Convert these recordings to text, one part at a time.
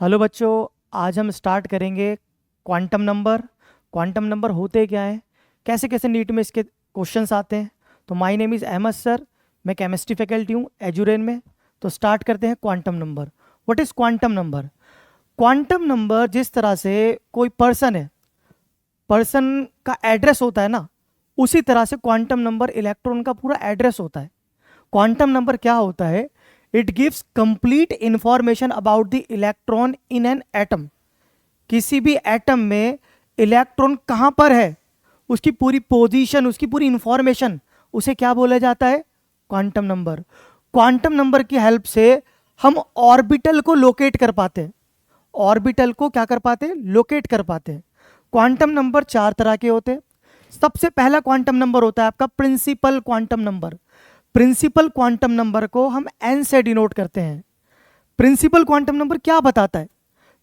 Hello बच्चों, आज हम स्टार्ट करेंगे क्वांटम नंबर। क्वांटम नंबर होते क्या हैं, कैसे कैसे नीट में इसके क्वेश्चंस आते हैं। तो my name is Ahmad sir, मैं केमिस्ट्री फैकल्टी हूँ एजुरेन में। तो स्टार्ट करते हैं quantum number. What is quantum number? Quantum number जिस तरह से कोई पर्सन है, पर्सन का एड्रेस होता है ना, उसी तरह से क्वांटम नंबर इलेक्ट्रॉन का पूरा एड्रेस होता है। क्वांटम नंबर क्या होता है? It gives complete information about the electron in an atom. किसी भी एटम में इलेक्ट्रॉन कहां पर है, उसकी पूरी पोजीशन, उसकी पूरी इंफॉर्मेशन, उसे क्या बोला जाता है? Quantum number. क्वांटम नंबर की हेल्प से हम ऑर्बिटल को लोकेट कर पाते हैं। ऑर्बिटल को क्या कर पाते हैं? लोकेट कर पाते हैं। क्वांटम नंबर चार तरह के होते हैं। सबसे पहला क्वांटम नंबर होता है आपका principal quantum number. Principal quantum number को हम एन से डिनोट करते हैं। प्रिंसिपल क्वांटम नंबर क्या बताता है?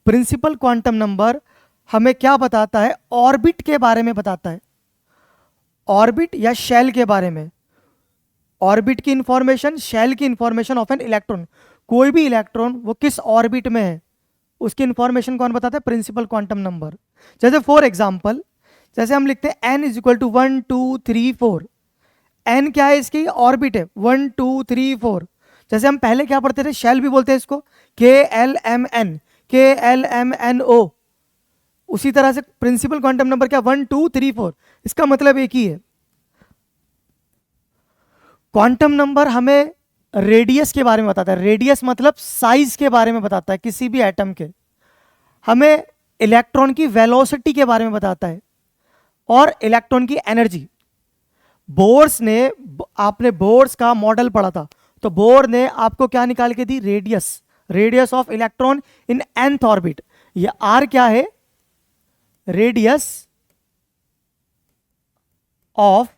प्रिंसिपल क्वांटम नंबर हमें क्या बताता है? ऑर्बिट के बारे में बताता है। ऑर्बिट या शेल के बारे में। ऑर्बिट की इंफॉर्मेशन, शेल की इंफॉर्मेशन ऑफ एन इलेक्ट्रॉन। कोई भी इलेक्ट्रॉन वो किस ऑर्बिट में है, उसकी इंफॉर्मेशन कौन बताता है? Principal quantum number. जैसे फॉर एग्जाम्पल, जैसे हम लिखते हैं N is equal to 1 2 3 4। N क्या है? इसकी ऑर्बिट है 1 2 3 4। जैसे हम पहले क्या पढ़ते थे, शेल भी बोलते हैं इसको, KLMN, KLMNO। उसी तरह से प्रिंसिपल क्वांटम नंबर क्या? 1 2 3 4। इसका मतलब एक ही है। क्वांटम नंबर हमें रेडियस के बारे में बताता है। रेडियस मतलब साइज के बारे में बताता है किसी भी एटम के। हमें इलेक्ट्रॉन की वेलोसिटी के बारे में बताता है, और इलेक्ट्रॉन की एनर्जी। बोर्स ने, आपने बोर्स का मॉडल पढ़ा था, तो बोर ने आपको क्या निकाल के दी? Radius. Radius of electron in nth orbit. ये आर क्या है? Radius of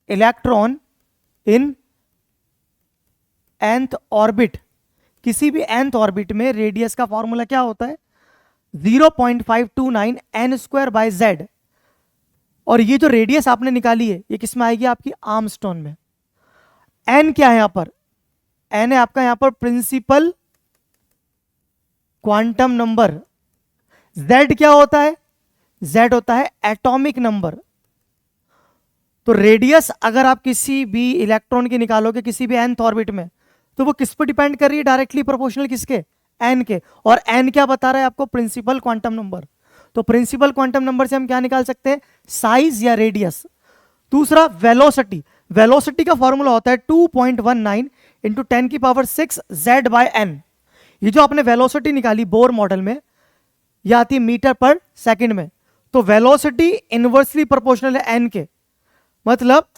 electron in nth orbit. किसी भी nth ऑर्बिट में रेडियस का फॉर्मूला क्या होता है? 0.529 n स्क्वायर बाय जेड। और ये जो रेडियस आपने निकाली है, ये किसमें आएगी? आपकी आर्मस्ट्रॉन में। एन क्या है यहां पर? एन है आपका यहां पर प्रिंसिपल क्वांटम नंबर। जेड क्या होता है? जेड होता है एटॉमिक नंबर। तो रेडियस अगर आप किसी भी इलेक्ट्रॉन की निकालोगे किसी भी nth ऑर्बिट में, तो वो किस पर डिपेंड कर रही है? डायरेक्टली प्रोपोर्शनल किसके? एन के। और एन क्या बता रहा है आपको? Principal quantum number. तो प्रिंसिपल क्वांटम नंबर से हम क्या निकाल सकते हैं? साइज या रेडियस। दूसरा वेलोसिटी। वेलोसिटी का फॉर्मूला होता है 2.19 इंटू 10⁶ जेड बाय एन। ये जो आपने वेलोसिटी निकाली बोर मॉडल में, यह आती है मीटर पर सेकंड में। तो वेलोसिटी इनवर्सली प्रोपोर्शनल है एन के। मतलब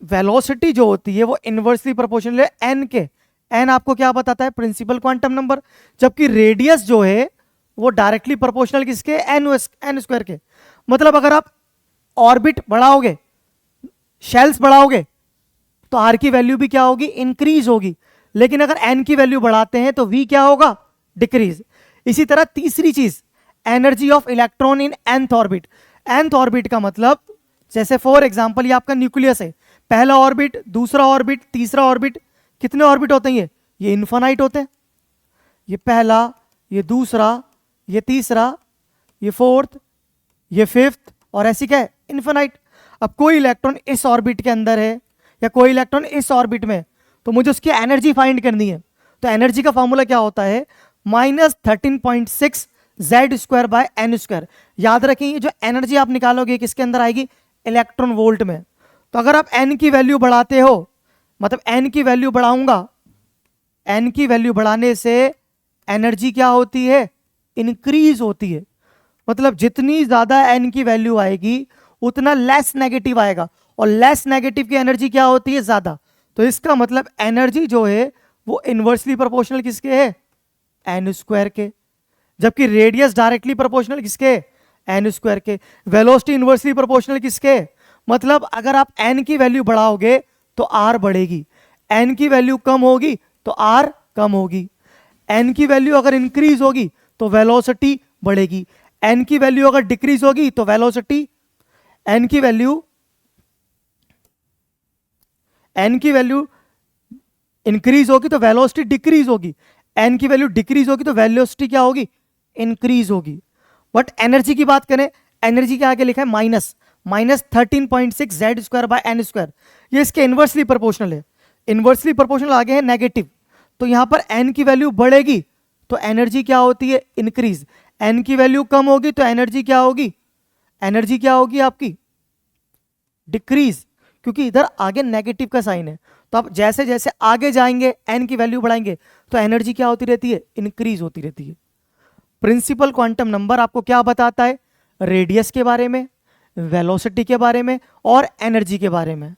वेलोसिटी जो होती है वो इनवर्सली प्रोपोर्शनल है एन के। एन आपको क्या बताता है? Principal quantum number. जबकि रेडियस जो है वो डायरेक्टली प्रोपोर्शनल किसके? एन स्क्वायर के। मतलब अगर आप ऑर्बिट बढ़ाओगे, शेल्स बढ़ाओगे, तो आर की वैल्यू भी क्या होगी? इंक्रीज होगी। लेकिन अगर एन की वैल्यू बढ़ाते हैं तो वी क्या होगा? डिक्रीज। इसी तरह तीसरी चीज, energy of electron in nth orbit. nth orbit का मतलब, जैसे फॉर एग्जांपल ये आपका न्यूक्लियस है, पहला ऑर्बिट, दूसरा ऑर्बिट, तीसरा ऑर्बिट। कितने ऑर्बिट होते हैं? ये इन्फानाइट होते हैं। ये पहला, ये दूसरा, ये तीसरा, ये फोर्थ, ये फिफ्थ, और ऐसी क्या है? इन्फानाइट। अब कोई इलेक्ट्रॉन इस ऑर्बिट के अंदर है या कोई इलेक्ट्रॉन इस ऑर्बिट में, तो मुझे उसकी एनर्जी फाइंड करनी है। तो एनर्जी का फॉर्मूला क्या होता है? -13.6 Z square by N square. याद रखें, ये जो एनर्जी आप निकालोगे किसके अंदर आएगी? इलेक्ट्रॉन वोल्ट में। तो अगर आप एन की वैल्यू बढ़ाते हो, मतलब एन की वैल्यू बढ़ाऊंगा, एन की वैल्यू बढ़ाने से एनर्जी क्या होती है? इंक्रीज होती है। मतलब जितनी ज्यादा एन की वैल्यू आएगी उतना लेस नेगेटिव आएगा, और लेस नेगेटिव की एनर्जी क्या होती है? ज्यादा। तो इसका मतलब एनर्जी जो है वो इनवर्सली प्रोपोर्शनल किसके है? एन स्क्वायर के। जबकि रेडियस डायरेक्टली प्रोपोर्शनल किसके? एन स्क्वायर के। वेलोसिटी इनवर्सली प्रोपोर्शनल किसके? मतलब अगर आप एन की वैल्यू बढ़ाओगे तो आर बढ़ेगी, एन की वैल्यू कम होगी तो आर कम होगी। एन की वैल्यू अगर इंक्रीज होगी तो वेलोसिटी बढ़ेगी, एन की वैल्यू अगर डिक्रीज होगी तो वेलोसिटी, एन की वैल्यू इंक्रीज होगी तो वेलोसिटी डिक्रीज होगी। एन की वैल्यू डिक्रीज होगी तो वेलोसिटी क्या होगी, इंक्रीज होगी। बट एनर्जी की बात करें, एनर्जी के आगे लिखा है minus, -13.6 Z square by N square, ये इसके इनवर्सली प्रोपोर्शनल है। इनवर्सली प्रोपोर्शनल आगे है नेगेटिव, तो यहां पर एन की वैल्यू बढ़ेगी तो एनर्जी क्या होती है, इंक्रीज। एन की वैल्यू कम होगी तो एनर्जी क्या होगी, एनर्जी क्या होगी आपकी, डिक्रीज, क्योंकि इधर आगे नेगेटिव का साइन है। तो आप जैसे जैसे आगे जाएंगे एन की वैल्यू बढ़ाएंगे तो एनर्जी क्या होती रहती है, इंक्रीज होती रहती है। प्रिंसिपल क्वांटम नंबर आपको क्या बताता है, रेडियस के बारे में, वेलोसिटी के बारे में और एनर्जी के बारे में।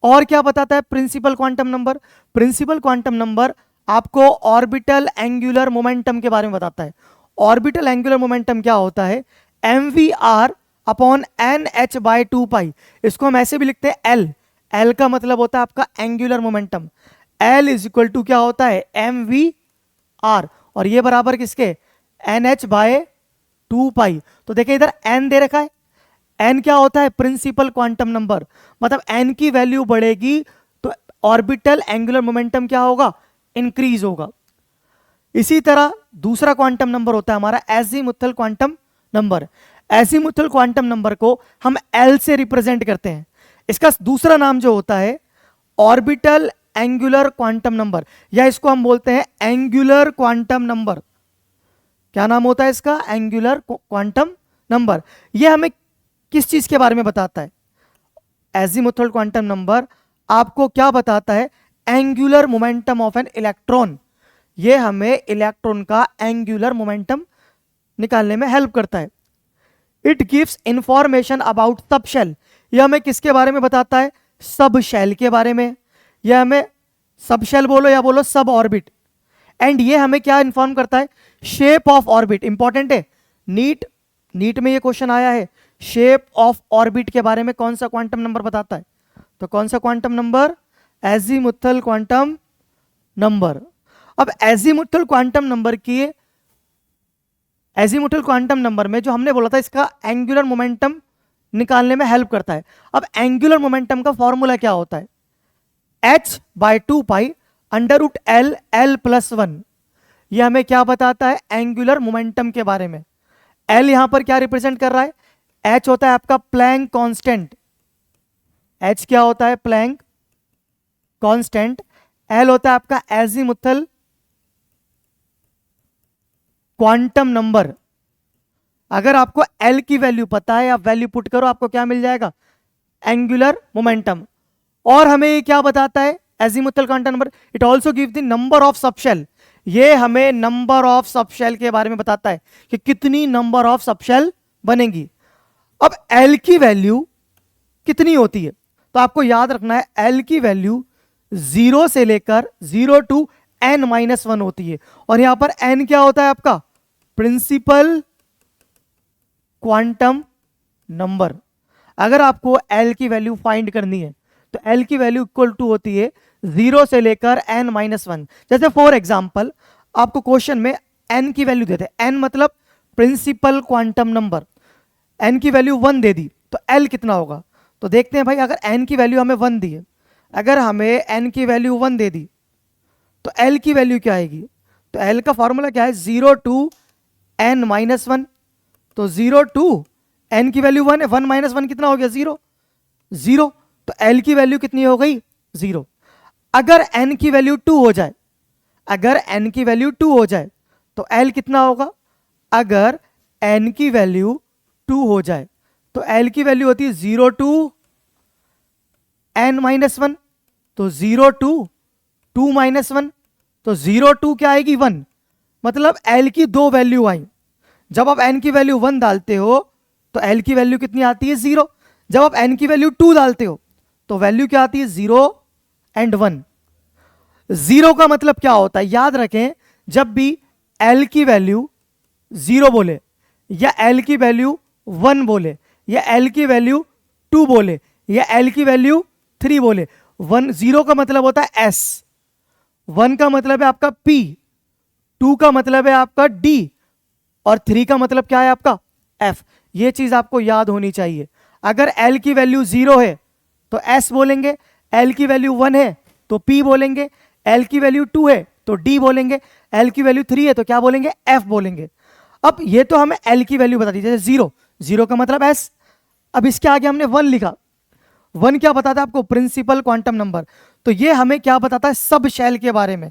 और क्या बताता है principal quantum number, principal quantum number आपको ऑर्बिटल एंगुलर मोमेंटम के बारे में बताता है। ऑर्बिटल एंगुलर मोमेंटम क्या होता है, mvr अपॉन NH/2π, इसको हम ऐसे भी लिखते हैं L, L का मतलब होता है आपका angular momentum, L is equal to क्या होता है mvr, और ये बराबर किसके, NH/2π। तो देखिए इधर n दे रखा है, n क्या होता है, प्रिंसिपल क्वांटम नंबर, मतलब n की वैल्यू बढ़ेगी तो ऑर्बिटल एंगुलर मोमेंटम क्या होगा, इंक्रीज होगा। इसी तरह दूसरा क्वांटम नंबर होता है हमारा azimuthal quantum number. Azimuthal quantum number को हम L से रिप्रेजेंट करते हैं। इसका दूसरा नाम जो होता है ऑर्बिटल एंगुलर क्वांटम नंबर, या इसको हम बोलते हैं एंगुलर क्वांटम नंबर। क्या नाम होता है इसका, एंगुलर क्वांटम नंबर। यह हमें किस चीज के बारे में बताता है, एजीमुथल क्वांटम नंबर आपको क्या बताता है, angular momentum of an electron. ये हमें इलेक्ट्रॉन का एंगुलर मोमेंटम निकालने में हेल्प करता है। It gives information about sub shell, यह हमें किसके बारे में बताता है, सब शेल के बारे में। यह हमें सब शेल बोलो या बोलो सब ऑर्बिट। एंड ये हमें क्या इंफॉर्म करता है, शेप ऑफ ऑर्बिट, इंपॉर्टेंट है, नीट में ये क्वेश्चन आया है, शेप ऑफ ऑर्बिट के बारे में कौन सा क्वांटम नंबर बताता है, तो कौन सा quantum number, azimuthal quantum number. अब एजीमुथल क्वांटम नंबर की, एजीमुथल क्वांटम नंबर में जो हमने बोला था इसका एंगुलर मोमेंटम निकालने में हेल्प करता है। अब एंगुलर मोमेंटम का फॉर्मूला क्या होता है, h/2π √L L+1। यह हमें क्या बताता है, एंगुलर मोमेंटम के बारे में। L यहां पर क्या रिप्रेजेंट कर रहा है, H होता है आपका प्लैंक कांस्टेंट, H क्या होता है, प्लैंक कांस्टेंट। L होता है आपका एजीमुथल क्वांटम नंबर। अगर आपको L की वैल्यू पता है, आप वैल्यू पुट करो, आपको क्या मिल जाएगा, एंगुलर मोमेंटम। और हमें ये क्या बताता है, azimuthal quantum number, it also give the number of subshell. ये हमें नंबर ऑफ सबशेल के बारे में बताता है कि कितनी नंबर ऑफ सबशेल बनेगी। अब L की वैल्यू कितनी होती है, तो आपको याद रखना है L की वैल्यू 0 से लेकर 0 टू n-1 होती है। और यहां पर n क्या होता है आपका, प्रिंसिपल क्वांटम नंबर। अगर आपको L की वैल्यू फाइंड करनी है तो L की वैल्यू इक्वल टू होती है 0 से लेकर n-1। जैसे फॉर एग्जांपल आपको क्वेश्चन में n की वैल्यू देते हैं, n मतलब प्रिंसिपल क्वांटम नंबर, n की वैल्यू 1 दे दी तो L कितना होगा। तो देखते हैं भाई, अगर n की वैल्यू हमें 1 दी है, अगर हमें n की वैल्यू 1 दे दी तो L की वैल्यू क्या आएगी, तो L का फॉर्मूला क्या है, 0 टू n-1। तो 0 टू n की वैल्यू 1 है, 1 - 1 कितना हो गया, 0। तो L की वैल्यू कितनी हो गई, 0। अगर n की वैल्यू 2 हो जाए, अगर n की वैल्यू 2 हो जाए तो L कितना होगा, अगर n की वैल्यू 2 हो जाए तो L की वैल्यू होती है 0 टू n-1। तो 0 टू 2-1, तो 0 टू क्या आएगी, 1। मतलब L की दो वैल्यू आई। जब आप n की वैल्यू 1 डालते हो तो L की वैल्यू कितनी आती है, 0। जब आप n की वैल्यू 2 डालते हो तो वैल्यू क्या आती है, 0 एंड 1। 0 का मतलब क्या होता है, याद रखें, जब भी L की वैल्यू 0 बोले या L की वैल्यू 1 बोले या L की वैल्यू 2 बोले या L की वैल्यू 3 बोले, 0 का मतलब होता है S, 1 का मतलब है आपका P, 2 का मतलब है आपका D और 3 का मतलब क्या है आपका F। ये चीज आपको याद होनी चाहिए। अगर L की वैल्यू 0 है तो S बोलेंगे, L की वैल्यू 1 है तो P बोलेंगे, L की वैल्यू 2 है तो डी बोलेंगे, एल की वैल्यू 3 है तो क्या बोलेंगे, एफ बोलेंगे। अब ये तो हमें एल की वैल्यू बता दी, जैसे 0, 0 का मतलब एस। अब इसके आगे हमने 1 लिखा, 1 क्या बताता है आपको, प्रिंसिपल क्वांटम नंबर। तो ये हमें क्या बताता है, सब शेल के बारे में।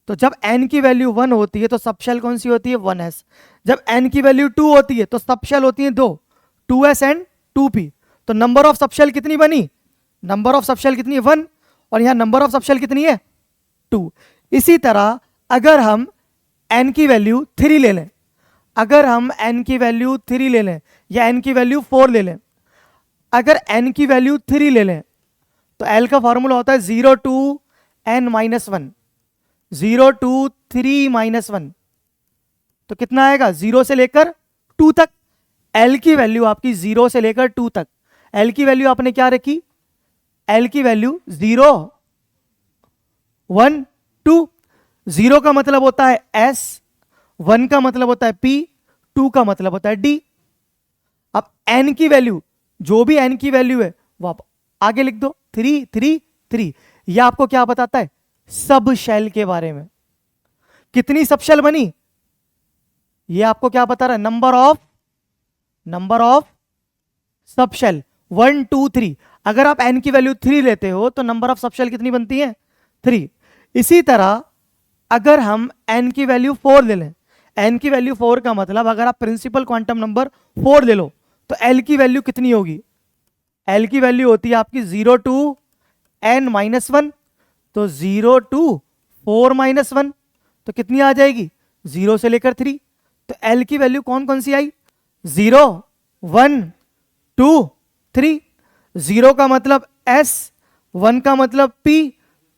तो जब n की वैल्यू 1 होती है तो सब शेल कौन सी होती है, 1s। जब n की वैल्यू 2 होती है तो सब शेल होती है 2, 2s एंड 2p। तो नंबर ऑफ सब शेल कितनी बनी, नंबर ऑफ सब शेल कितनी है, 1, और यहां नंबर ऑफ सब शेल कितनी है, 2। इसी तरह अगर हम n की वैल्यू 3 ले लें, अगर हम n की वैल्यू 3 ले लें या n की वैल्यू 4 ले लें, अगर n की वैल्यू 3 ले लें तो l का फॉर्मूला होता है 0 to n minus 1, 0 to 3 minus 1। तो कितना आएगा, 0 से लेकर 2 तक। l की वैल्यू आपकी 0 से लेकर 2 तक। l की वैल्यू आपने क्या रखी, l की वैल्यू 0, 1, 2। 0 का मतलब होता है s, 1 का मतलब होता है p, 2 का मतलब होता है d। अब n की वैल्यू, जो भी n की वैल्यू है वो आप आगे लिख दो, 3, 3, 3। यह आपको क्या बताता है, सब शेल के बारे में। कितनी सब शेल बनी, ये आपको क्या बता रहा है, नंबर ऑफ सब शेल 1, 2, 3। अगर आप n की वैल्यू 3 लेते हो तो नंबर ऑफ सब शेल कितनी बनती है, 3। इसी तरह अगर हम n की वैल्यू 4 ले लें, n की वैल्यू 4 का मतलब अगर आप प्रिंसिपल क्वांटम नंबर 4 ले लो तो l की वैल्यू कितनी होगी, l की वैल्यू होती है आपकी 0 टू n माइनस 1। तो 0 टू 4 माइनस 1 तो कितनी आ जाएगी, 0 से लेकर 3। तो l की वैल्यू कौन कौन सी आई, 0, 1, 2, 3। 0 का मतलब s, 1 का मतलब p,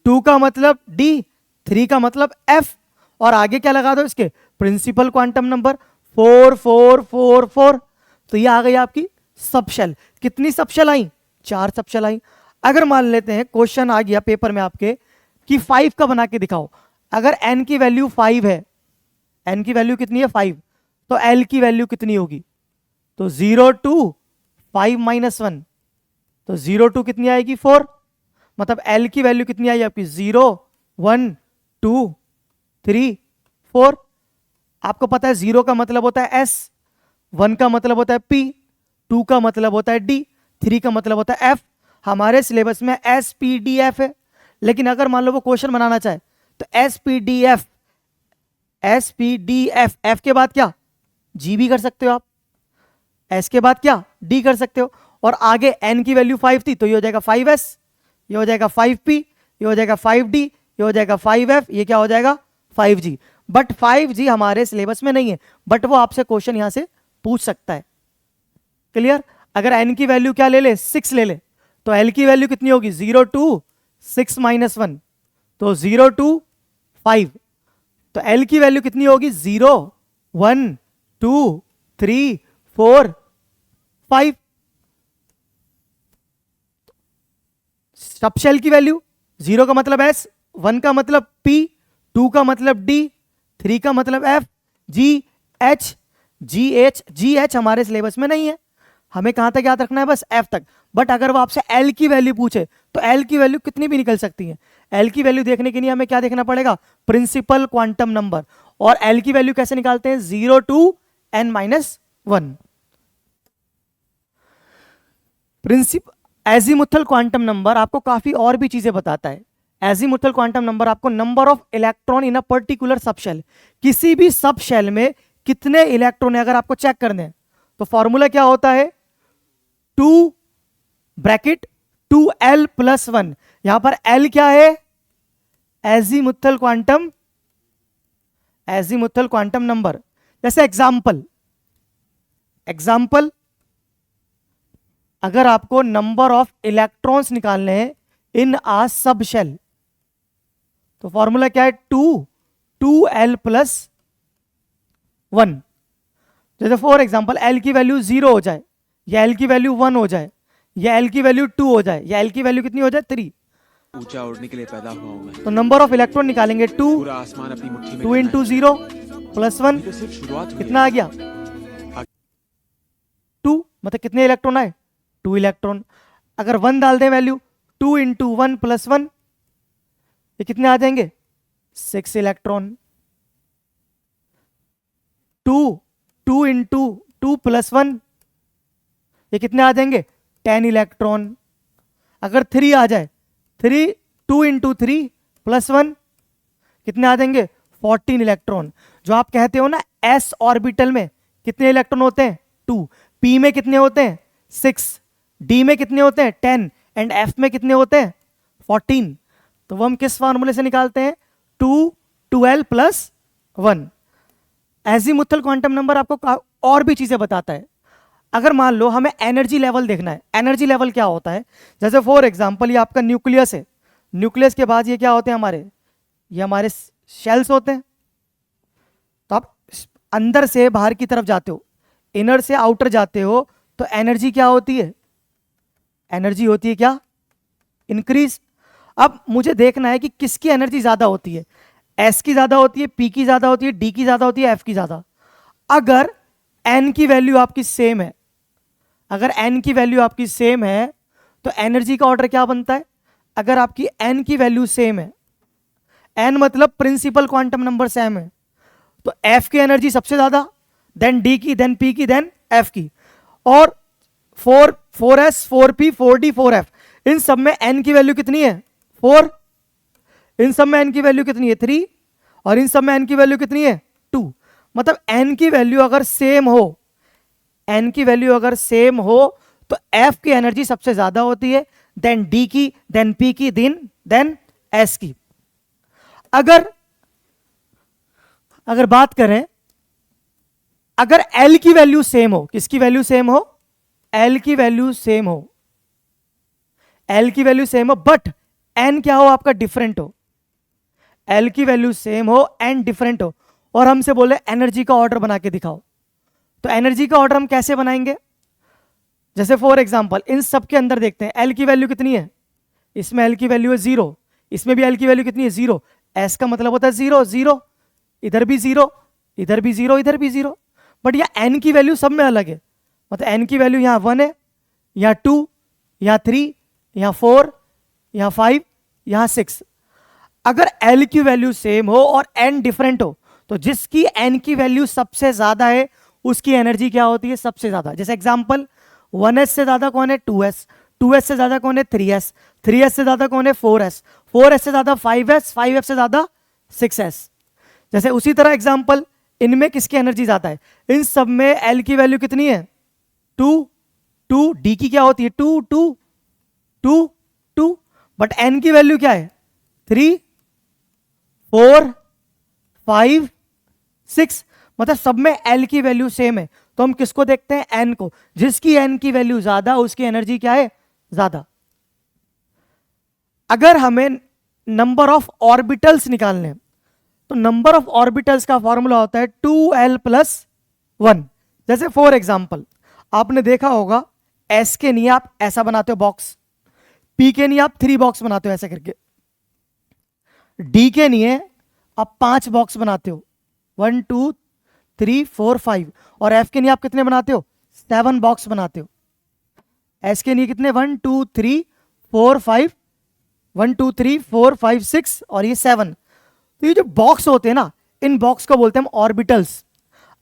2 का मतलब d, 3 का मतलब f, और आगे क्या लगा दो इसके, प्रिंसिपल क्वांटम नंबर 4, 4, 4, 4। तो ये आ गई आपकी सब शेल। कितनी सब शेल आई, 4 सब शेल आई। अगर मान लेते हैं क्वेश्चन आ गया पेपर में आपके कि 5 का बना के दिखाओ, अगर n की वैल्यू 5 है, n की वैल्यू कितनी है 5, तो l की वैल्यू कितनी होगी, तो 0 टू 5 माइनस 1, तो 0 टू कितनी आएगी 4, मतलब l की वैल्यू कितनी आई आपकी, 0, 1, 2, 3, 4। आपको पता है 0 का मतलब होता है s, 1 का मतलब होता है p, 2 का मतलब होता है d, 3 का मतलब होता है f। हमारे सिलेबस में एस पी डी एफ है, लेकिन अगर मान लो वो क्वेश्चन बनाना चाहे तो S P D F, S P D F, F के बाद क्या, जी भी कर सकते हो आप, एस के बाद क्या, डी कर सकते हो, और आगे एन की वैल्यू 5 थी तो ये हो जाएगा 5s, ये हो जाएगा 5p, ये हो जाएगा 5d, ये हो जाएगा 5f, ये क्या हो जाएगा 5g। बट 5g हमारे सिलेबस में नहीं है, बट वो आपसे क्वेश्चन यहां से पूछ सकता है। क्लियर। अगर एन की वैल्यू क्या ले ले, 6 ले ले, तो एल की वैल्यू कितनी होगी, 0 टू 6 माइनस 1, तो 0 टू 5। तो एल की वैल्यू कितनी होगी, 0, 1, 2, 3, 4, 5। सब शेल की वैल्यू, 0 का मतलब एस, 1 का मतलब पी, 2 का मतलब डी, 3 का मतलब एफ, जी एच, जी एच हमारे सिलेबस में नहीं है, हमें कहां तक याद रखना है, बस एफ तक। बट अगर वो आपसे एल की वैल्यू पूछे तो एल की वैल्यू कितनी भी निकल सकती है। एल की वैल्यू देखने के लिए हमें क्या देखना पड़ेगा, प्रिंसिपल क्वांटम नंबर। और एल की वैल्यू कैसे निकालते हैं, 0 to n minus 1। Azimuthal quantum number आपको काफी और भी चीजें बताता है। एजीमुथल क्वांटम नंबर आपको number of electron in a particular subshell, किसी भी सब शेल में कितने इलेक्ट्रॉन है अगर आपको चेक करने हैं तो फॉर्मूला क्या होता है, 2 ब्रैकेट 2l प्लस 1। यहां पर l क्या है, एजीमुथल क्वांटम नंबर। जैसे एग्जाम्पल अगर आपको नंबर ऑफ इलेक्ट्रॉन्स निकालने हैं इन आ सब शेल तो फॉर्मूला क्या है, 2l प्लस 1। जैसे फॉर एग्जाम्पल एल की वैल्यू 0 हो जाए, या एल की वैल्यू 1 हो जाए, या एल की वैल्यू 2 हो जाए, या एल की वैल्यू कितनी हो जाए 3, ऊंचा उड़ने के लिए पैदा हुआ हूं मैं। तो नंबर ऑफ इलेक्ट्रॉन निकालेंगे 2, पूरा आसमान अपनी मुट्ठी में 2 इंटू 0 प्लस 1, तो सिर्फ शुरुआत हुई कितना आ गया 2, मतलब कितने इलेक्ट्रॉन आए 2 इलेक्ट्रॉन। अगर 1 डाल दें वैल्यू, 2 इंटू 1 प्लस 1, ये कितने आ जाएंगे 6 इलेक्ट्रॉन। 2 इंटू 2 प्लस 1, ये कितने आ जाएंगे? 10 इलेक्ट्रॉन। अगर 3 आ जाए, 2 इंटू 3 प्लस 1 कितने आ जाएंगे? 14 इलेक्ट्रॉन। जो आप कहते हो ना s ऑर्बिटल में कितने इलेक्ट्रॉन होते हैं? 2। p में कितने होते हैं? 6। d में कितने होते हैं? 10। एंड f में कितने होते हैं? 14। तो वो हम किस फार्मूले से निकालते हैं? 2 12 प्लस 1। एजीमुथल क्वांटम नंबर आपको और भी चीजें बताता है। अगर मान लो हमें एनर्जी लेवल देखना है, एनर्जी लेवल क्या होता है? जैसे फॉर एग्जांपल ये आपका न्यूक्लियस है, न्यूक्लियस के बाद ये क्या होते हैं हमारे? ये हमारे शेल्स होते हैं। तो आप अंदर से बाहर की तरफ जाते हो, इनर से आउटर जाते हो, तो एनर्जी क्या होती है? एनर्जी होती है क्या? इंक्रीज। अब मुझे देखना है कि किसकी एनर्जी ज्यादा होती है, एस की ज्यादा होती है, पी की ज्यादा होती है, डी की ज्यादा होती है, एफ की ज्यादा। अगर एन की वैल्यू आपकी सेम है, अगर एन की वैल्यू आपकी सेम है तो एनर्जी का ऑर्डर क्या बनता है? अगर आपकी एन की वैल्यू सेम है, एन मतलब प्रिंसिपल क्वांटम नंबर सेम है, तो एफ की एनर्जी सबसे ज्यादा, देन डी की, देन पी की, देन एफ की। और 4s 4p 4d 4f, इन सब में एन की वैल्यू कितनी है? 4। इन सब में एन की वैल्यू कितनी है? 3। और इन सब में एन की वैल्यू कितनी है? 2। मतलब एन की वैल्यू अगर सेम हो, एन की वैल्यू अगर सेम हो तो एफ की एनर्जी सबसे ज्यादा होती है, देन डी की, देन पी की, देन एस की। अगर बात करें, अगर एल की वैल्यू सेम हो, किसकी वैल्यू सेम हो? एल की वैल्यू सेम हो, एल की वैल्यू सेम हो, बट एन क्या हो आपका? डिफरेंट हो। एल की वैल्यू सेम हो, एन डिफरेंट हो, और हमसे बोले एनर्जी का ऑर्डर बना के दिखाओ। तो एनर्जी का ऑर्डर हम कैसे बनाएंगे? जैसे फॉर एग्जांपल इन सब के अंदर देखते हैं, एल की वैल्यू कितनी है? इसमें एल की वैल्यू है 0, इसमें भी एल की वैल्यू कितनी है? 0। एस का मतलब होता है 0 0, इधर भी 0, इधर भी 0, इधर भी 0। बट यह एन की वैल्यू सब में अलग है। मतलब एन की वैल्यू यहां 1 है, यहां 2, यहां 3, यहां 4, यहां 5, यहां 6। अगर एल की वैल्यू सेम हो और एन डिफरेंट हो, तो जिसकी एन की वैल्यू सबसे ज्यादा है उसकी एनर्जी क्या होती है? सबसे ज्यादा। जैसे एग्जांपल 1s से ज्यादा कौन है? 2s। 2s से ज्यादा कौन है? 3s। 3s से ज्यादा कौन है? 4s। 4s से ज्यादा 5s। 5s से ज्यादा 6s। जैसे उसी तरह एग्जांपल इनमें किसकी एनर्जी ज्यादा है? इन सब में एल की वैल्यू कितनी है? 2 2। डी की क्या होती है? 2 2 2 2। बट एन की वैल्यू क्या है? 3 4 5 6। मतलब सब में एल की वैल्यू सेम है, तो हम किसको देखते हैं? एन को। जिसकी एन की वैल्यू ज्यादा उसकी एनर्जी क्या है? ज्यादा। अगर हमें नंबर ऑफ ऑर्बिटल्स निकालने हैं, तो नंबर ऑफ ऑर्बिटल्स का फॉर्मूला होता है 2l प्लस 1। जैसे फॉर एग्जांपल आपने देखा होगा एस के लिए आप ऐसा बनाते हो बॉक्स, पी के लिए आप 3 बॉक्स बनाते हो ऐसे करके, डी के लिए आप 5 बॉक्स बनाते हो, 1 2 3 4 5। और एफ के लिए आप कितने बनाते हो? 7 बॉक्स बनाते हो। एस के लिए कितने? 1 2 3 4 5, 1 2 3 4 5 6 और ये 7। तो ये जो बॉक्स होते हैं ना, इन बॉक्स को बोलते हैं हम ऑर्बिटल्स।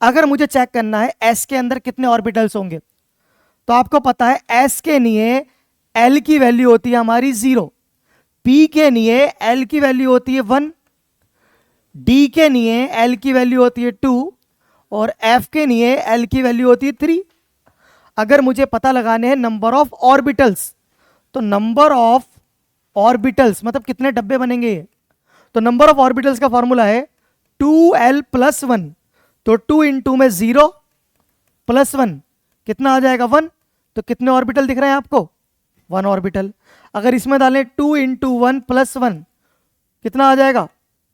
अगर मुझे चेक करना है एस के अंदर कितने ऑर्बिटल्स होंगे, तो आपको पता है एस के लिए एल की वैल्यू होती है हमारी 0, पी के लिए एल की वैल्यू होती है 1, डी के लिए एल की वैल्यू होती है 2 और एफ के लिए एल की वैल्यू होती है 3। अगर मुझे पता लगाने हैं नंबर ऑफ ऑर्बिटल्स, तो नंबर ऑफ ऑर्बिटल्स मतलब कितने डब्बे बनेंगे ये, तो नंबर ऑफ ऑर्बिटल्स का फॉर्मूला है 2l प्लस 1। तो 2 इन 2 में 0 प्लस 1 कितना आ जाएगा? 1। तो कितने ऑर्बिटल दिख रहे हैं आपको? 1 ऑर्बिटल। अगर इसमें डालें 2 इंटू 1 प्लस 1 कितना आ जाएगा?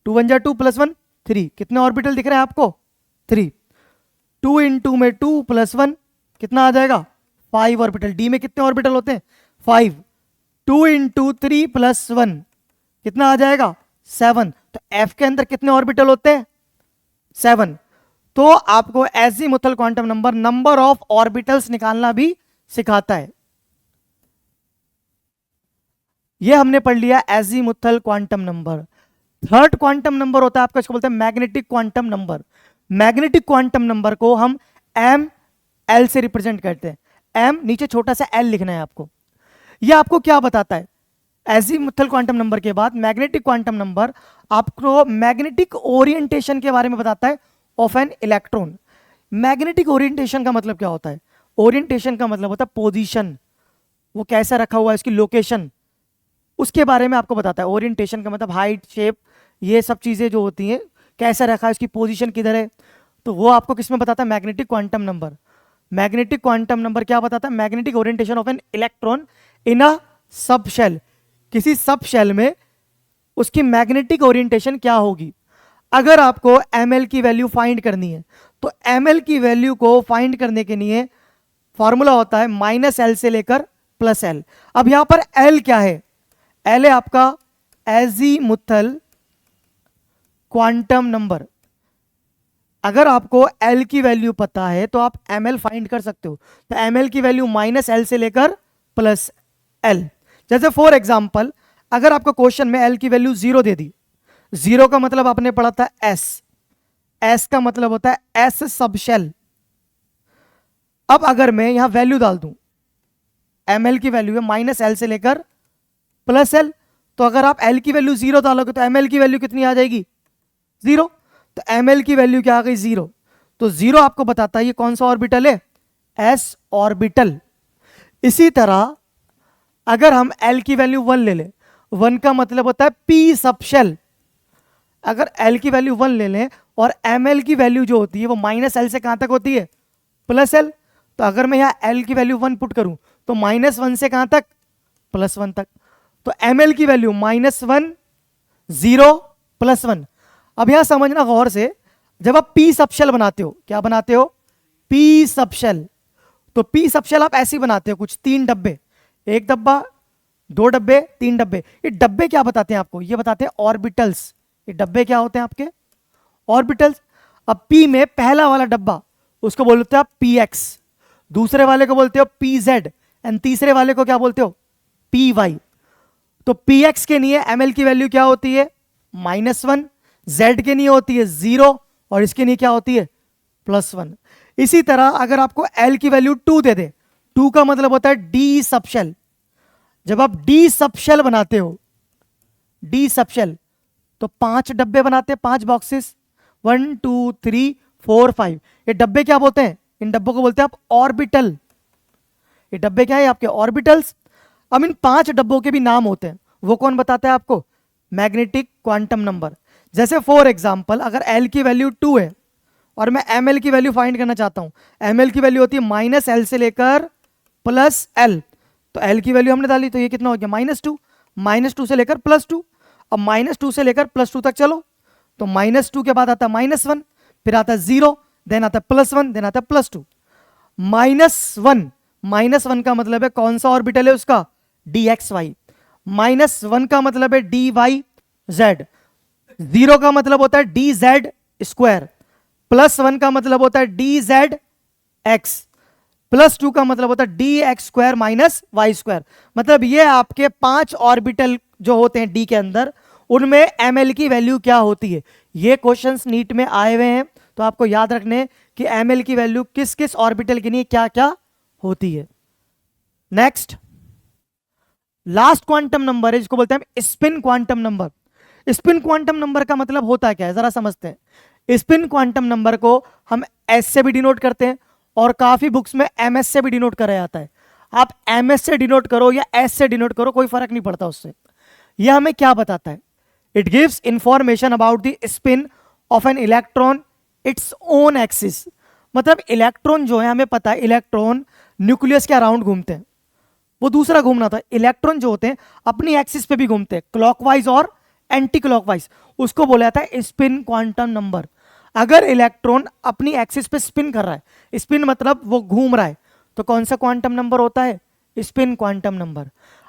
2 1 जा 2 प्लस 1 3। कितने ऑर्बिटल दिख रहे हैं आपको? 3। 2 इंटू में 2 प्लस 1 कितना आ जाएगा? 5 ऑर्बिटल। डी में कितने ऑर्बिटल होते हैं? 5। 2 इंटू 3 प्लस 1 कितना आ जाएगा? 7। तो एफ के अंदर कितने ऑर्बिटल होते हैं? 7। तो आपको azimuthal quantum number number of orbitals निकालना भी सिखाता है। यह हमने पढ़ लिया azimuthal quantum number. Third quantum number होता है आपका, इसको बोलते हैं magnetic quantum number. Magnetic quantum number को हम एम एल से रिप्रेजेंट करते हैं। एम नीचे छोटा सा एल लिखना है आपको। यह आपको क्या बताता है? एजीमुथल क्वांटम नंबर के बाद मैग्नेटिक क्वांटम नंबर आपको मैग्नेटिक ओरिएंटेशन के बारे में बताता है of an electron. Magnetic orientation का मतलब क्या होता है? ओरिएंटेशन का मतलब होता है पोजीशन, वो कैसा रखा हुआ है, इसकी लोकेशन, उसके बारे में आपको बताता है। ओरिएंटेशन का मतलब हाइट, शेप, ये सब चीजें जो होती हैं, कैसा रखा है, उसकी पोजीशन किधर है, तो वो आपको किस में बताता है? Magnetic quantum number. Magnetic quantum number क्या बताता है? Magnetic orientation of an electron in a sub shell. किसी सब शेल में उसकी मैग्नेटिक ओरिएंटेशन क्या होगी। अगर आपको एम की वैल्यू फाइंड करनी है तो एम की वैल्यू को फाइंड करने के लिए फॉर्मूला होता है -L से लेकर +L। अब यहां पर L क्या है? L है आपका एजीमुथल क्वांटम नंबर। अगर आपको L की वैल्यू पता है तो आप ML फाइंड कर सकते हो। तो ML की वैल्यू -L से लेकर +L। जैसे फॉर एग्जांपल अगर आपको क्वेश्चन में L की वैल्यू 0 दे दी, 0 का मतलब आपने पढ़ा था S, S का मतलब होता है S सब शेल। अब अगर मैं यहां वैल्यू डाल दूं, ML की वैल्यू है -L से लेकर +L, तो अगर आप L की वैल्यू 0 डालोगे तो ML की वैल्यू कितनी आ जाएगी? 0। तो ML की वैल्यू क्या आ गई? 0। तो 0 आपको बताता है ये कौन सा ऑर्बिटल है? S orbital. इसी तरह अगर हम L की वैल्यू 1 ले लें, 1 का मतलब होता है P सब शेल। अगर L की वैल्यू 1 ले लें और ML की वैल्यू जो होती है वो -L से कहां तक होती है? +L। तो अगर मैं यहां L की वैल्यू 1 पुट करूं तो -1 से कहां तक? +1 तक। तो ML की वैल्यू -1, 0, +1। अब यहां समझना गौर से, जब आप P सब शेल बनाते हो, क्या बनाते हो? P सब शेल। तो P सब शेल आप ऐसे ही बनाते हो, कुछ 3 डब्बे, 1 डब्बा, 2 डब्बे, 3 डब्बे। ये डब्बे क्या बताते हैं आपको? ये बताते हैं ऑर्बिटल्स। ये डब्बे क्या होते हैं आपके? ऑर्बिटल्स। अब P में पहला वाला डब्बा उसको बोलते हो आप PX, दूसरे वाले को बोलते हो PZ, एंड तीसरे वाले को क्या बोलते हो? PY। तो PX के लिए ML की वैल्यू क्या होती है? -1, Z के लिए होती है 0, और इसके लिए क्या होती है? +1। इसी तरह अगर आपको L की वैल्यू 2 दे दे, 2 का मतलब होता है D सब शेल। जब आप D सब शेल बनाते हो, D सब शेल, तो 5 डब्बे बनाते हैं, 5 बॉक्सेस, 1 2 3 4 5। ये डब्बे क्या बोलते हैं? इन डब्बों को बोलते हैं आप ऑर्बिटल। ये डब्बे क्या है? आपके ऑर्बिटल्स। अब इन 5 डब्बों के भी नाम होते हैं, वो कौन बताता है आपको? Magnetic quantum number. जैसे फॉर एग्जांपल अगर L की वैल्यू 2 है और मैं ML की वैल्यू फाइंड करना चाहता हूं, ML की वैल्यू होती है -L से लेकर +L। तो L की वैल्यू हमने डाली तो ये कितना हो गया? -2, -2 से लेकर +2। अब -2 से लेकर +2 तक चलो, तो -2 के बाद आता है -1, फिर आता है 0, देन आता है +1, देन आता है +2। -1 का मतलब है कौन सा ऑर्बिटल है उसका? DXY। -1 का मतलब है DYZ। 0 का मतलब होता है DZ स्क्वायर। +1 का मतलब होता है DZX। +2 का मतलब होता है DX स्क्वायर -Y स्क्वायर। मतलब ये आपके 5 ऑर्बिटल जो होते हैं D के अंदर, उनमें ML की वैल्यू क्या होती है। ये क्वेश्चंस नीट में आए हुए हैं, तो आपको याद रखने कि ML की वैल्यू किस किस ऑर्बिटल के लिए क्या क्या होती है। नेक्स्ट लास्ट क्वांटम नंबर है जिसको बोलते हैं spin quantum number. Spin quantum number का मतलब होता है क्या है, जरा समझते हैं। स्पिन क्वांटम नंबर को हम S से भी डिनोट करते हैं और काफी बुक्स में MS से भी डिनोट करा जाता है। आप MS से डिनोट करो या S से डिनोट करो, कोई फर्क नहीं पड़ता उससे। यह हमें क्या बताता है? It gives information about the spin off an electron its own axis. मतलब इलेक्ट्रॉन जो है, हमें पता है इलेक्ट्रॉन न्यूक्लियस के अराउंड घूमते हैं, वो दूसरा घूमना था। इलेक्ट्रॉन जो होते हैं अपनी एक्सिस पे भी घूमते हैं, क्लॉकवाइज और एंटी क्लॉकवाइज, उसको बोला जाता है स्पिन क्वांटम नंबर। अगर इलेक्ट्रॉन अपनी एक्सिस पे स्पिन कर रहा है, स्पिन मतलब वो घूम रहा है, तो कौन सा क्वांटम नंबर होता है? Spin quantum number.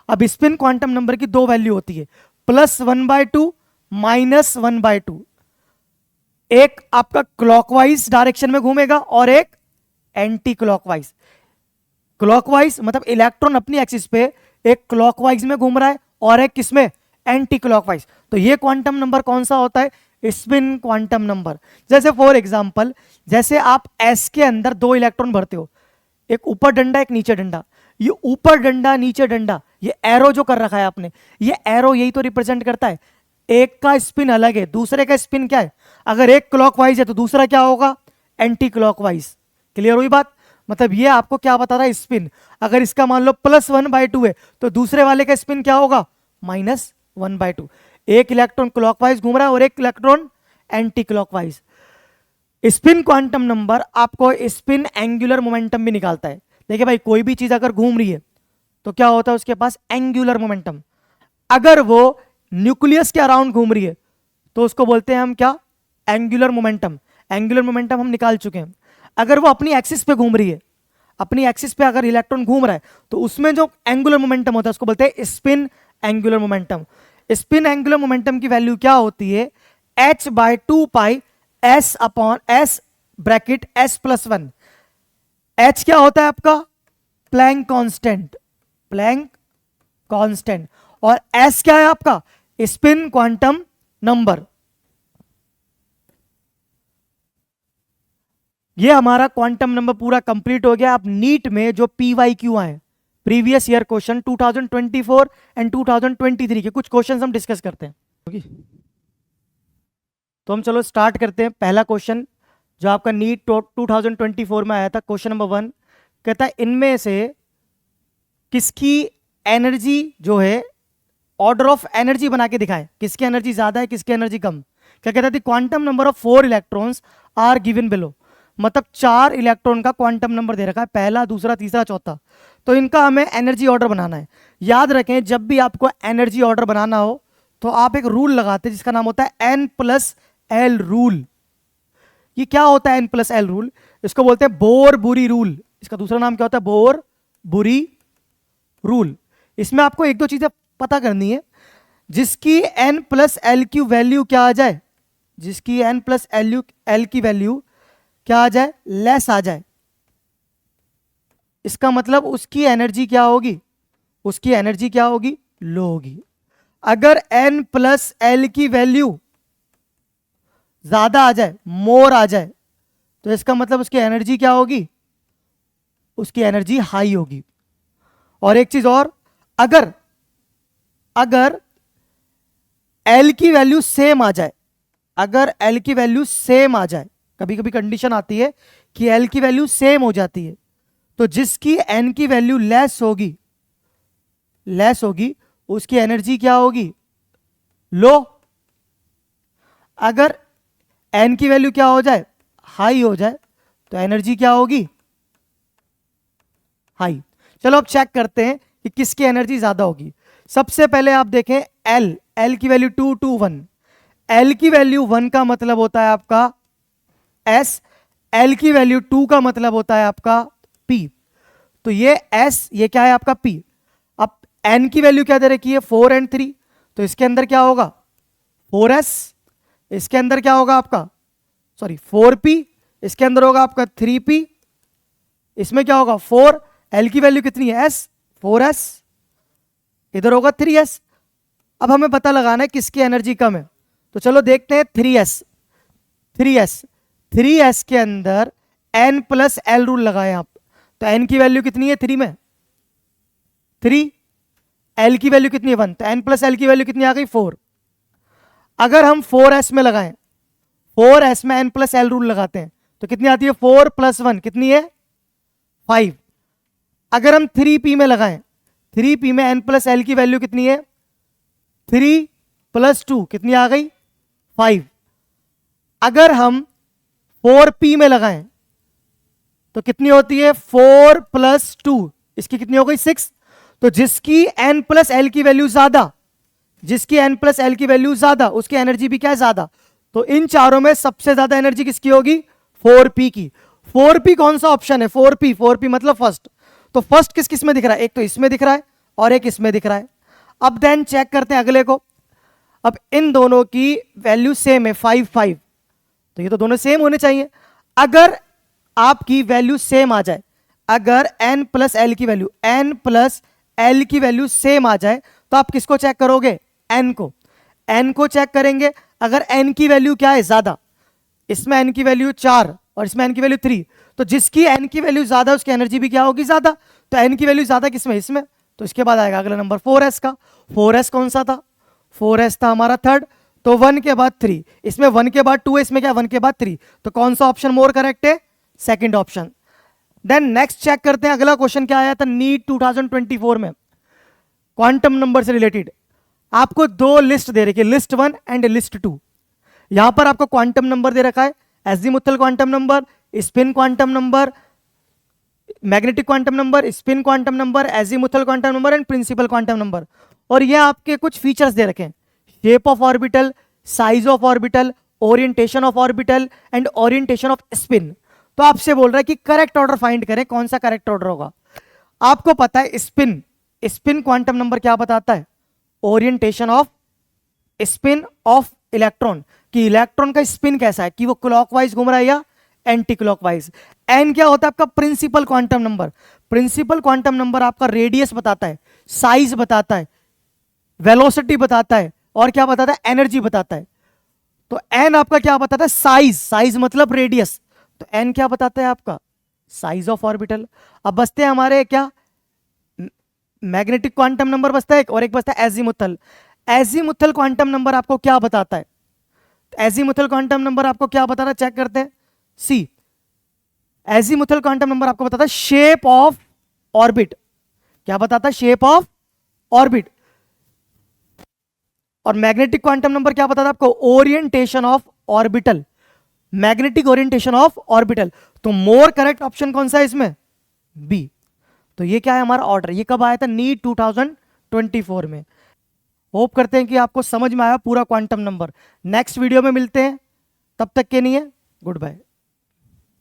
अब स्पिन क्वांटम नंबर की 2 वैल्यू होती है, +1/2, -1/2। एक आपका क्लॉकवाइज डायरेक्शन में घूमेगा और एक एंटी क्लॉकवाइज। क्लॉकवाइज मतलब इलेक्ट्रॉन अपनी एक्सिस पे एक क्लॉकवाइज में घूम रहा है और एक किसमें? Anti clockwise. तो ये क्वांटम नंबर कौन सा होता है? Spin quantum number. जैसे फॉर एग्जांपल, जैसे आप एस के अंदर 2 इलेक्ट्रॉन भरते हो, एक ऊपर डंडा एक नीचे डंडा, ये ऊपर डंडा नीचे डंडा, ये एरो जो कर रखा है आपने, ये एरो यही तो रिप्रेजेंट करता है। एक का स्पिन अलग है, दूसरे का स्पिन क्या है? अगर एक क्लॉकवाइज है तो दूसरा क्या होगा? Anti clockwise. क्लियर हुई बात? मतलब ये आपको क्या बता रहा है? स्पिन। अगर इसका मान लो +1/2 है तो दूसरे वाले का स्पिन क्या होगा? -1/2। एक इलेक्ट्रॉन क्लॉकवाइज घूम रहा है और एक electron anti clockwise. Spin quantum number आपको स्पिन एंगुलर मोमेंटम भी निकालता है। देखिए भाई, कोई भी चीज अगर घूम रही है तो क्या होता है उसके पास? Angular momentum. अगर वो न्यूक्लियस के अराउंड घूम रही है तो उसको बोलते हैं हम क्या? Angular momentum. एंगुलर मोमेंटम हम निकाल चुके हैं। अगर वो अपनी एक्सिस पे घूम रही है, अपनी एक्सिस पे अगर इलेक्ट्रॉन घूम रहा है तो उसमें जो एंगुलर मोमेंटम होता है उसको बोलते हैं spin angular momentum. Spin angular momentum की वैल्यू क्या होती है? h/2π s/s bracket s+1। h क्या होता है आपका? Planck constant, Planck constant. और s क्या है आपका? Spin quantum number. ये हमारा क्वांटम नंबर पूरा कंप्लीट हो गया। अब नीट में जो PYQ आए, प्रीवियस ईयर क्वेश्चन 2024 एंड 2023 के कुछ क्वेश्चन हम डिस्कस करते हैं। तो हम चलो स्टार्ट करते हैं। पहला क्वेश्चन जो आपका नीट 2024 में आया था, क्वेश्चन नंबर 1 कहता है इनमें से किसकी एनर्जी जो है, ऑर्डर ऑफ एनर्जी बना के दिखाएं, किसकी एनर्जी ज्यादा है किसकी एनर्जी कम। क्या कहता है? Quantum number of 4 electrons are given below. मतलब 4 इलेक्ट्रॉन का क्वांटम नंबर दे रखा है, पहला दूसरा तीसरा चौथा। तो इनका हमें एनर्जी ऑर्डर बनाना है। याद रखें, जब भी आपको एनर्जी ऑर्डर बनाना हो तो आप एक रूल लगाते हैं जिसका नाम होता है N+L रूल। ये क्या होता है N+L रूल? इसको बोलते हैं बोर बुरी रूल। इसका दूसरा नाम क्या होता है? बोर बुरी रूल। इसमें आपको एक दो चीजें पता करनी है। जिसकी N+L की वैल्यू क्या आ जाए, जिसकी N+L की वैल्यू क्या आ जाए? लेस आ जाए, इसका मतलब उसकी एनर्जी क्या होगी? उसकी एनर्जी क्या होगी? लो होगी। अगर N+L की वैल्यू ज्यादा आ जाए, मोर आ जाए, तो इसका मतलब उसकी एनर्जी क्या होगी? उसकी एनर्जी हाई होगी। और एक चीज और, अगर L की वैल्यू सेम आ जाए, अगर L की वैल्यू सेम आ जाए, कभी कभी कंडीशन आती है कि L की वैल्यू सेम हो जाती है, तो जिसकी N की वैल्यू लेस होगी उसकी एनर्जी क्या होगी? लो। अगर N की वैल्यू क्या हो जाए? हाई हो जाए, तो एनर्जी क्या होगी? हाई। चलो अब चेक करते हैं कि किसकी एनर्जी ज्यादा होगी। सबसे पहले आप देखें L की वैल्यू 2 2 1। L की वैल्यू 1 का मतलब होता है आपका S, L की वैल्यू 2 का मतलब होता है आपका P। तो ये S, ये क्या है आपका P। अब N की वैल्यू क्या दे रखी है? 4 and 3। तो इसके अंदर क्या होगा? 4S। इसके अंदर क्या होगा आपका? 4P। इसके अंदर होगा आपका 3P। इसमें क्या होगा? 4। L की वैल्यू कितनी है? S, 4S। इधर होगा 3S। अब हमें पता लगाना है किसकी एनर्जी कम है। तो चलो देखते हैं 3S के अंदर N+L रूल लगाएं आप। तो N की वैल्यू कितनी है 3 में? 3। L की वैल्यू कितनी है? 1। तो N+L की वैल्यू कितनी आ गई? 4। अगर हम 4S में लगाएं, 4S में N+L रूल लगाते हैं तो कितनी आती है? 4 + 1 कितनी है? 5। अगर हम 3P में लगाएं, 3P में N+L की वैल्यू कितनी है? 3 + 2 कितनी आ गई? 5। अगर हम 4P में लगाएं तो कितनी होती है? 4 + 2, इसकी कितनी हो गई? 6। तो जिसकी N+L की वैल्यू ज्यादा, जिसकी N+L की वैल्यू ज्यादा, उसकी एनर्जी भी क्या है? ज्यादा। तो इन चारों में सबसे ज्यादा एनर्जी किसकी होगी? 4P की। 4P कौन सा ऑप्शन है? 4P मतलब फर्स्ट। तो फर्स्ट किस किस में दिख रहा है? एक तो इसमें दिख रहा है और एक इसमें दिख रहा है। अब देन चेक करते हैं अगले को। अब इन दोनों की वैल्यू सेम है 5 5, तो ये तो दोनों सेम होने चाहिए। अगर आपकी वैल्यू सेम आ जाए, अगर N+L की वैल्यू सेम आ जाए, तो आप किसको चेक करोगे? एन को, एन को चेक करेंगे। अगर एन की वैल्यू क्या है, ज्यादा, इसमें एन की वैल्यू 4 और इसमें एन की वैल्यू 3, तो जिसकी एन की वैल्यू ज्यादा उसकी एनर्जी भी क्या होगी, ज्यादा। तो एन की वैल्यू ज्यादा किसमें, इसमें। तो इसके बाद आएगा अगला नंबर 4s का। 4s कौन सा था, 4s था हमारा थर्ड। तो 1 के बाद 3, इसमें 1 के बाद 2 है, इसमें क्या 1 के बाद 3, तो कौन सा ऑप्शन मोर करेक्ट है, second option. Then next check करते हैं, अगला क्वेश्चन क्या आया था नीट 2024 में, क्वांटम नंबर से रिलेटेड। आपको दो लिस्ट दे रखी है, लिस्ट 1 एंड लिस्ट 2। यहां पर आपको क्वांटम नंबर दे रखा है, azimuthal quantum number, spin quantum number, magnetic quantum number, spin quantum number, azimuthal quantum number and principal quantum number. और ये आपके कुछ फीचर्स दे रखे हैं, shape of orbital, size of orbital, orientation of orbital and orientation of spin. तो आपसे बोल रहा है कि करेक्ट ऑर्डर फाइंड करें, कौन सा करेक्ट ऑर्डर होगा। आपको पता है स्पिन, स्पिन क्वांटम नंबर क्या बताता है, orientation of spin off electron, कि इलेक्ट्रॉन का स्पिन कैसा है, कि वो क्लॉकवाइज घूम रहा है या एंटी क्लॉकवाइज। एन क्या होता है आपका, principal quantum number. Principal quantum number आपका रेडियस बताता है, साइज बताता है, वेलोसिटी बताता है, और क्या बताता है, एनर्जी बताता है। तो एन आपका क्या बताता है, साइज, साइज मतलब रेडियस, तो एन क्या बताता है आपका, साइज ऑफ ऑर्बिटल। अब बचते हैं हमारे क्या, मैग्नेटिक क्वांटम नंबर बचता है एक, और एक बचता है एजीमुथल। एजीमुथल क्वांटम नंबर आपको क्या बताता है, एजीमुथल क्वांटम नंबर आपको क्या बताता है, चेक करते हैं। सी, एजीमुथल क्वांटम नंबर आपको बताता है शेप ऑफ ऑर्बिट, क्या बताता है, शेप ऑफ ऑर्बिट। और मैग्नेटिक क्वांटम नंबर क्या बताता है आपको, orientation of orbital, magnetic orientation of orbital. तो मोर करेक्ट ऑप्शन कौन सा है इसमें, बी। तो ये क्या है हमारा ऑर्डर, ये कब आया था, नीट 2024 में। होप करते हैं कि आपको समझ में आया पूरा क्वांटम नंबर। नेक्स्ट वीडियो में मिलते हैं, तब तक के लिए गुड बाय।